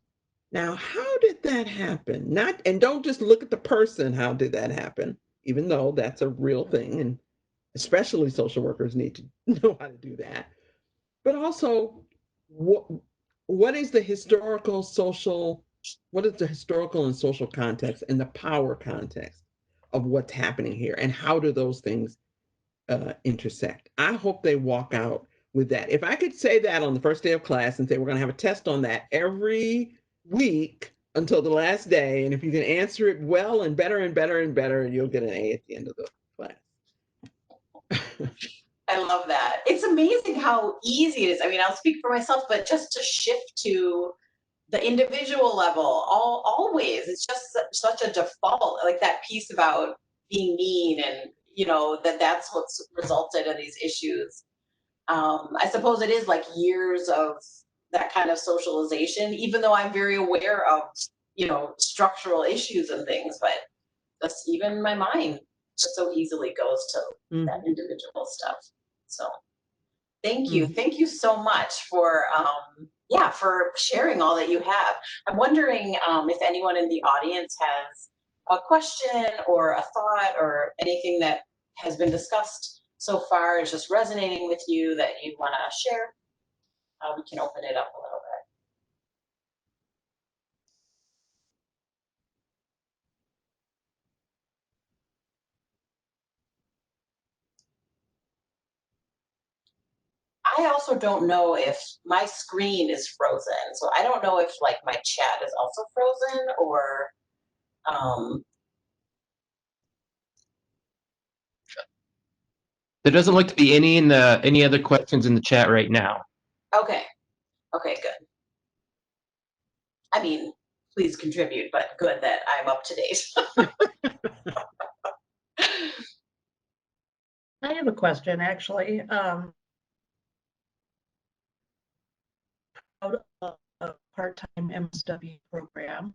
now how did that happen? Not, and don't just look at the person, how did that happen? Even though that's a real thing, and especially social workers need to know how to do that. But also, what is the historical social, what is the historical and social context and the power context of what's happening here, and how do those things intersect? I hope they walk out with that. If I could say that on the first day of class and say we're going to have a test on that every week until the last day, and if you can answer it well and better and better and better, you'll get an A at the end of the class. I love that. It's amazing how easy it is. I mean, I'll speak for myself, but just to shift to the individual level, always, it's just such a default, like that piece about being mean and, that's what's resulted in these issues. I suppose it is like years of that kind of socialization, even though I'm very aware of, structural issues and things, but that's even my mind just so easily goes to that individual stuff. So thank you. Thank you so much for for sharing all that you have. I'm wondering if anyone in the audience has a question or a thought or anything that has been discussed so far is just resonating with you that you want to share. We can open it up a little bit. I also don't know if my screen is frozen, so I don't know if like my chat is also frozen or There doesn't look to be any other questions in the chat right now. okay. Okay, good. I mean, please contribute, but good that I'm up to date. I have a question, actually. out of a part-time MSW program.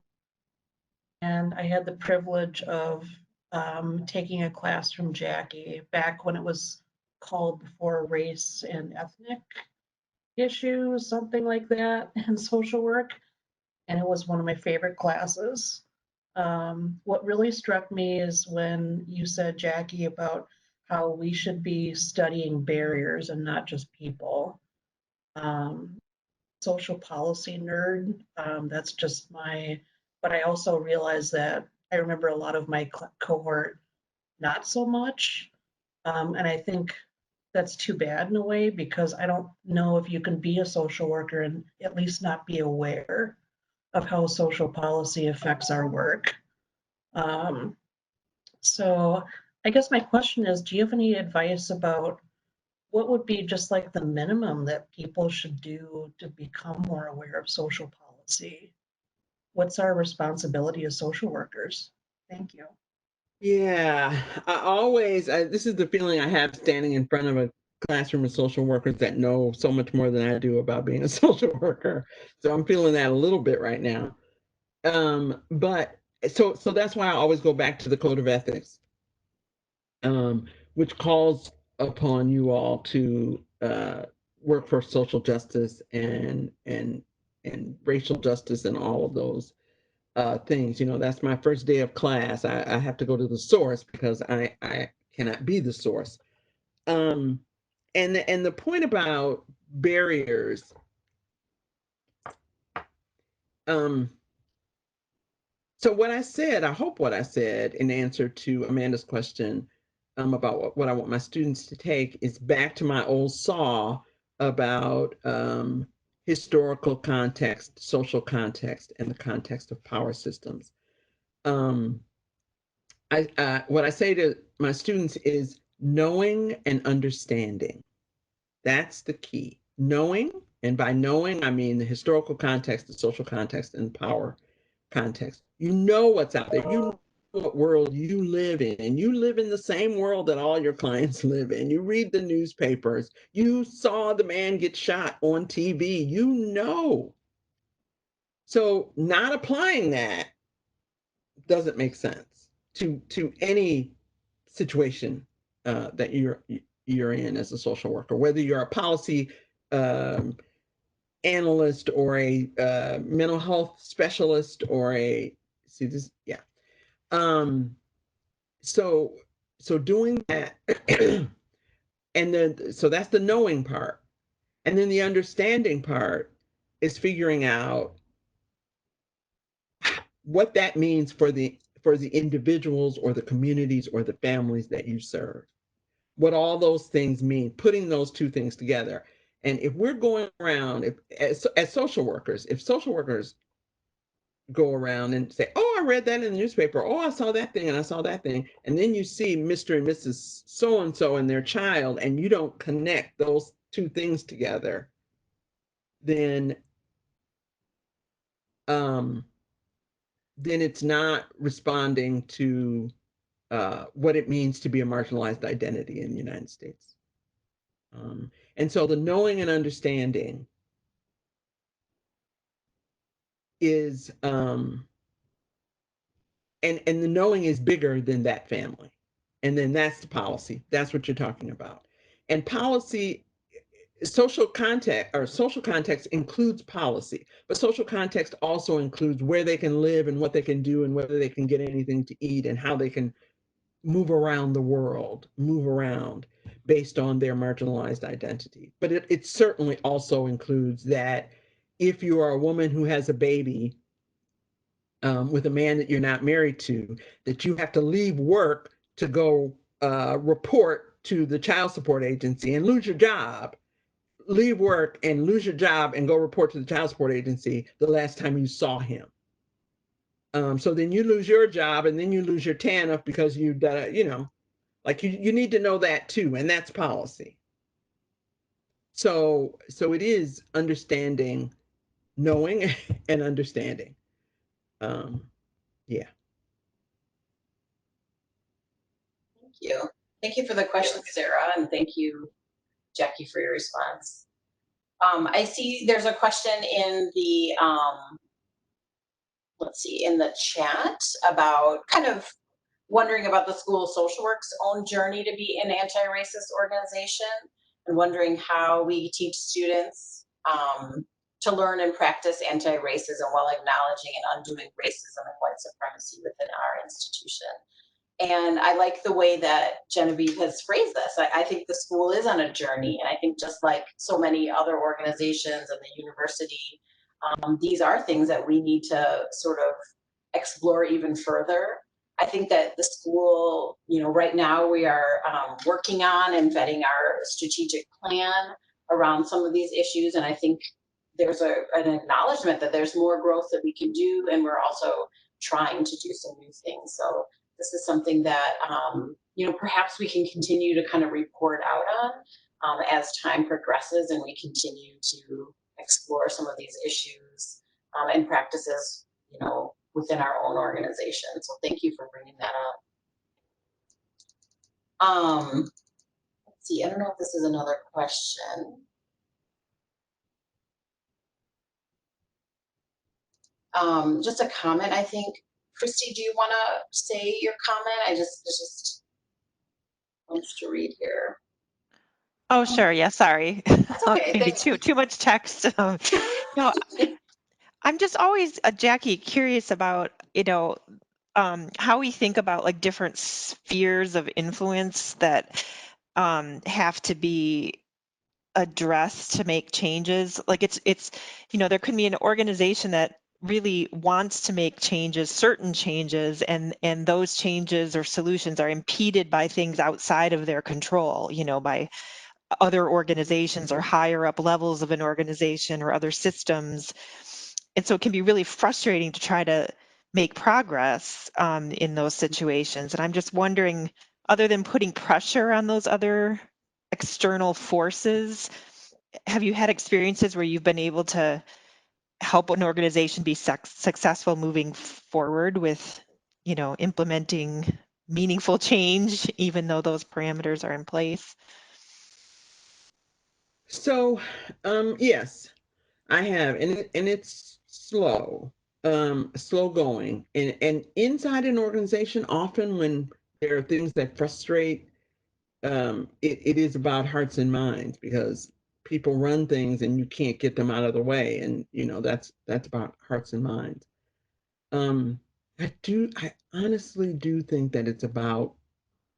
And I had the privilege of taking a class from Jackie back when it was called before race and ethnic issues, something like that, in social work. And it was one of my favorite classes. What really struck me is when you said, Jackie, about how we should be studying barriers and not just people. Social policy nerd, that's just but I also realized that I remember a lot of my cohort not so much. And I think that's too bad in a way, because I don't know if you can be a social worker and at least not be aware of how social policy affects our work. So I guess my question is, do you have any advice about what would be just like the minimum that people should do to become more aware of social policy? What's our responsibility as social workers? Thank you. Yeah, this is the feeling I have standing in front of a classroom of social workers that know so much more than I do about being a social worker. So I'm feeling that a little bit right now. But so that's why I always go back to the code of ethics, which calls upon you all to work for social justice and racial justice and all of those things. You know, that's my first day of class. I have to go to the source because I cannot be the source. And the point about barriers, so what I said, I hope what I said in answer to Amanda's question about what I want my students to take is back to my old saw about historical context, social context, and the context of power systems. What I say to my students is knowing and understanding. That's the key. Knowing, and by knowing, I mean the historical context, the social context, and power context. You know what's out there. You know what world you live in, and you live in the same world that all your clients live in. You read the newspapers. You saw the man get shot on TV. You know. So not applying that doesn't make sense to any situation that you're in as a social worker, whether you're a policy um, analyst or a mental health specialist or a see this yeah so doing that and then so that's the knowing part, and then the understanding part is figuring out what that means for the individuals or the communities or the families that you serve, what all those things mean, putting those two things together. And if we're going around, if as social workers, if social workers go around and say, oh, I read that in the newspaper, oh, I saw that thing and I saw that thing, and then you see Mr. and Mrs. So-and-so and their child, and you don't connect those two things together, then it's not responding to what it means to be a marginalized identity in the United States. And so the knowing and understanding is, and the knowing is bigger than that family. And then that's the policy. That's what you're talking about. And policy, social context includes policy, but social context also includes where they can live and what they can do and whether they can get anything to eat and how they can move around the world, move around based on their marginalized identity. But it certainly also includes that if you are a woman who has a baby with a man that you're not married to, that you have to leave work to go report to the child support agency and lose your job, leave work and lose your job and go report to the child support agency the last time you saw him. So then you lose your job and then you lose your TANF because you know, like you need to know that too, and that's policy. So it is understanding, knowing, and understanding. Yeah. Thank you. Thank you for the question, Sarah, and thank you, Jackie, for your response. I see there's a question in the, let's see, in the chat about kind of wondering about the school of social work's own journey to be an anti-racist organization and wondering how we teach students to learn and practice anti-racism while acknowledging and undoing racism and white supremacy within our institution. And I like the way that Genevieve has phrased this. I think the school is on a journey, and I think just like so many other organizations and the university, these are things that we need to sort of explore even further. I think that the school, right now we are working on and vetting our strategic plan around some of these issues, and I think there's an acknowledgement that there's more growth that we can do, and we're also trying to do some new things. So this is something that perhaps we can continue to kind of report out on as time progresses and we continue to explore some of these issues and practices, within our own organization. So thank you for bringing that up. Let's see, I don't know if this is another question. Just a comment, I think. Christy, do you want to say your comment? It's just wants to read here. Oh, sure. Yeah, sorry. Okay, Maybe too much text. No, I'm just always, Jackie, curious about, how we think about like different spheres of influence that have to be addressed to make changes. Like it's there could be an organization that really wants to make changes, certain changes, and those changes or solutions are impeded by things outside of their control, by other organizations or higher up levels of an organization or other systems. And so it can be really frustrating to try to make progress in those situations. And I'm just wondering, other than putting pressure on those other external forces, have you had experiences where you've been able to help an organization be successful moving forward with, implementing meaningful change, even though those parameters are in place? So, yes, I have, and it's slow going, and inside an organization, often when there are things that frustrate, it is about hearts and minds because people run things and you can't get them out of the way, and that's about hearts and minds. I honestly do think that it's about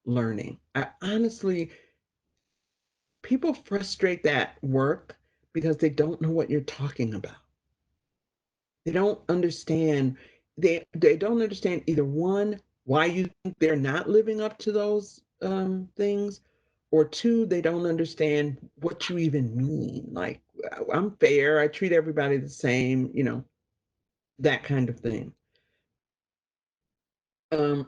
learning. People frustrate that work because they don't know what you're talking about. They don't understand. They don't understand either one, why you think they're not living up to those things, or two, they don't understand what you even mean. Like, I'm fair, I treat everybody the same, that kind of thing.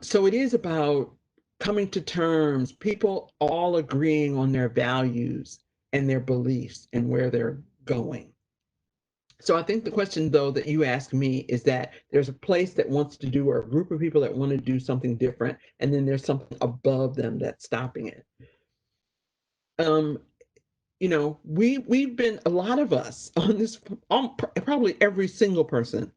So it is about coming to terms, people all agreeing on their values and their beliefs and where they're going. So I think the question, though, that you asked me is that there's a place that wants to do, or a group of people that want to do something different, and then there's something above them that's stopping it. We've been, a lot of us on this, probably every single person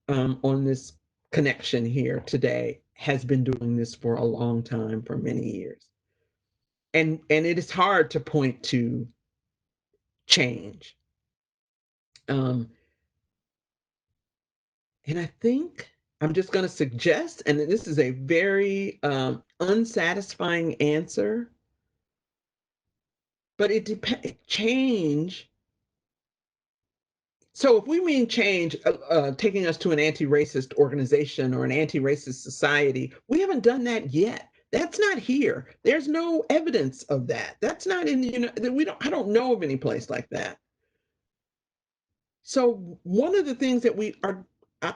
on this connection here today has been doing this for a long time, for many years. And it is hard to point to change. And I think I'm just going to suggest, and this is a very unsatisfying answer, but it depends. Change. So if we mean change, taking us to an anti-racist organization or an anti-racist society, we haven't done that yet. That's not here. There's no evidence of that. That's not in the, I don't know of any place like that. So one of the things that we are,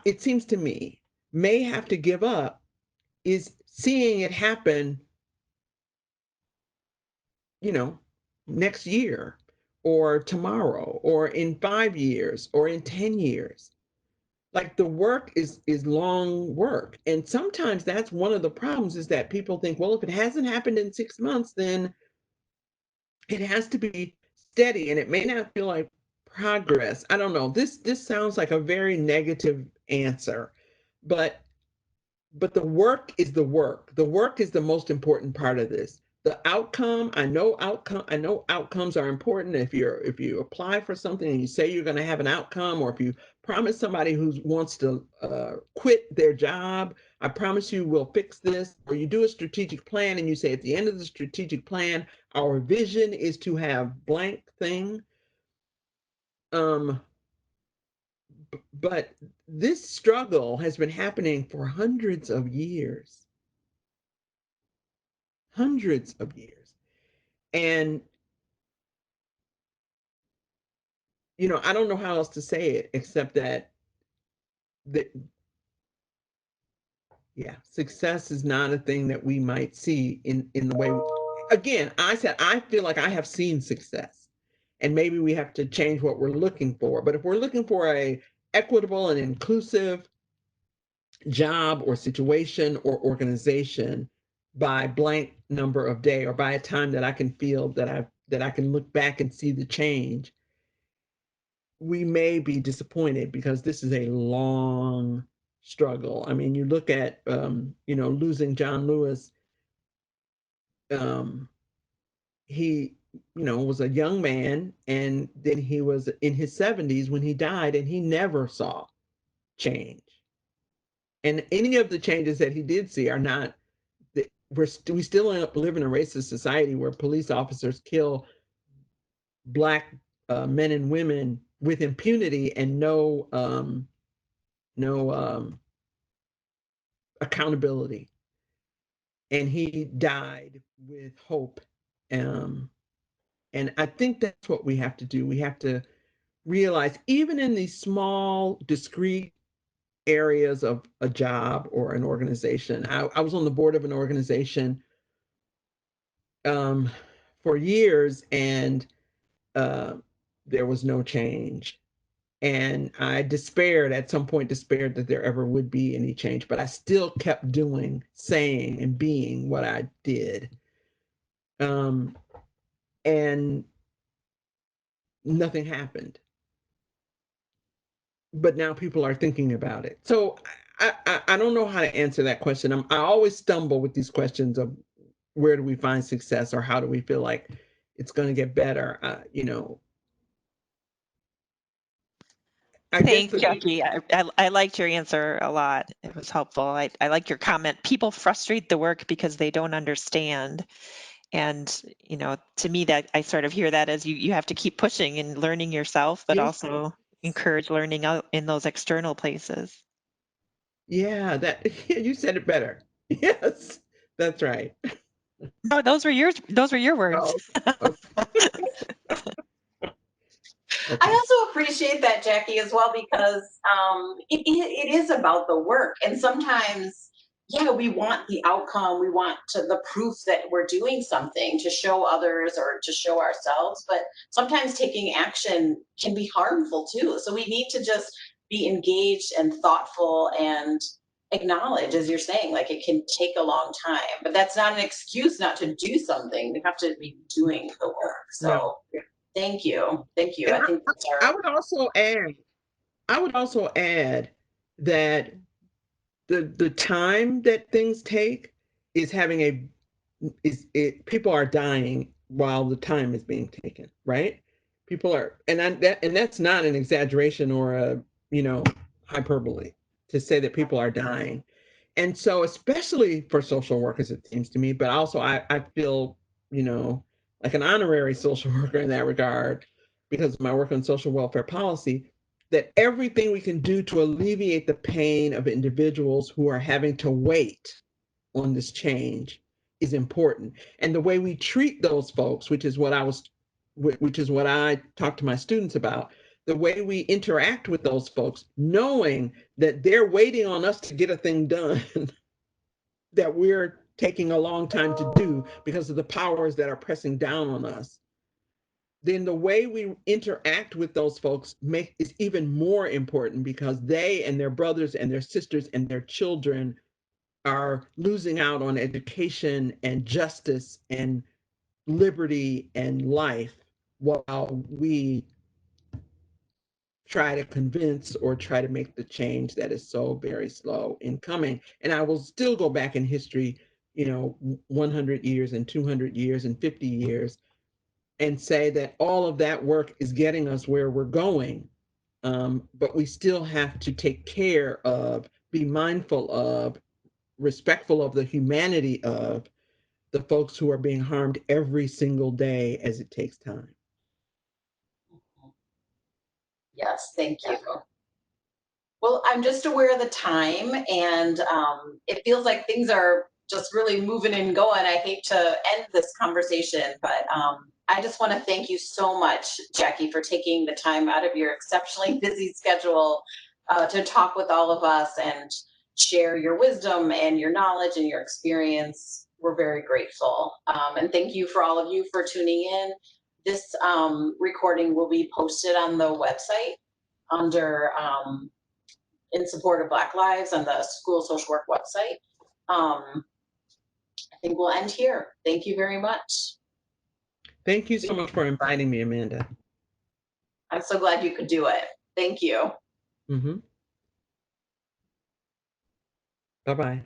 it seems to me, may have to give up is seeing it happen, next year or tomorrow or in 5 years or in 10 years. Like, the work is long work. And sometimes that's one of the problems, is that people think, well, if it hasn't happened in 6 months, then it has to be steady. And it may not feel like progress. I don't know. This sounds like a very negative answer, but the work is the work. The work is the most important part of this. The outcome, I know outcomes are important. If you apply for something and you say you're going to have an outcome, or if you promise somebody who wants to quit their job, I promise you we'll fix this, or you do a strategic plan and you say at the end of the strategic plan, our vision is to have blank thing. But this struggle has been happening for hundreds of years. Hundreds of years. And, I don't know how else to say it except that, yeah, success is not a thing that we might see in the way. Again, I said, I feel like I have seen success, and maybe we have to change what we're looking for. But if we're looking for a equitable and inclusive job or situation or organization by blank number of day, or by a time that I can feel that I can look back and see the change, we may be disappointed because this is a long struggle. I mean, you look at losing John Lewis. He was a young man, and then he was in his 70s when he died, and he never saw change. And any of the changes that he did see are not, we still live in a racist society where police officers kill Black men and women with impunity and no accountability. And he died with hope. And I think that's what we have to do. We have to realize, even in these small, discrete areas of a job or an organization. I was on the board of an organization for years, and there was no change. And I at some point despaired that there ever would be any change, but I still kept doing, saying, and being what I did. And nothing happened. But now people are thinking about it. So I don't know how to answer that question. I always stumble with these questions of where do we find success, or how do we feel like it's going to get better? Thanks, Jackie. I liked your answer a lot. It was helpful. I like your comment. People frustrate the work because they don't understand. And, to me, that I sort of hear that as you have to keep pushing and learning yourself, but Yes. also encourage learning out in those external places. Yeah, you said it better. Yes, that's right. No, those were your words. Oh, I also appreciate that, Jackie, as well, because it is about the work. And sometimes, yeah, we want the outcome, we want the proof that we're doing something to show others or to show ourselves. But sometimes taking action can be harmful too. So we need to just be engaged and thoughtful and acknowledge, as you're saying, like it can take a long time, but that's not an excuse not to do something. We have to be doing the work. So no. thank you. Thank you. And I think that's I our, would also add that the time that things take is people are dying while the time is being taken, right? People are, and that's not an exaggeration or a hyperbole to say that people are dying. And so, especially for social workers, it seems to me, but also I feel, like an honorary social worker in that regard, because of my work on social welfare policy, that everything we can do to alleviate the pain of individuals who are having to wait on this change is important. And the way we treat those folks, which is what I talk to my students about, the way we interact with those folks, knowing that they're waiting on us to get a thing done that we're taking a long time to do because of the powers that are pressing down on us, then the way we interact with those folks is even more important, because they and their brothers and their sisters and their children are losing out on education and justice and liberty and life, while we try to convince or try to make the change that is so very slow in coming. And I will still go back in history, 100 years and 200 years and 50 years and say that all of that work is getting us where we're going. But we still have to take care of, be mindful of, respectful of the humanity of the folks who are being harmed every single day as it takes time. Yes, thank you. Well, I'm just aware of the time, and it feels like things are just really moving and going. I hate to end this conversation, but I just want to thank you so much, Jackie, for taking the time out of your exceptionally busy schedule to talk with all of us and share your wisdom and your knowledge and your experience. We're very grateful. And thank you for all of you for tuning in. This recording will be posted on the website under in support of Black Lives on the School Social Work website. I think we'll end here. Thank you very much. Thank you so much for inviting me, Amanda. I'm so glad you could do it. Thank you. Bye-bye.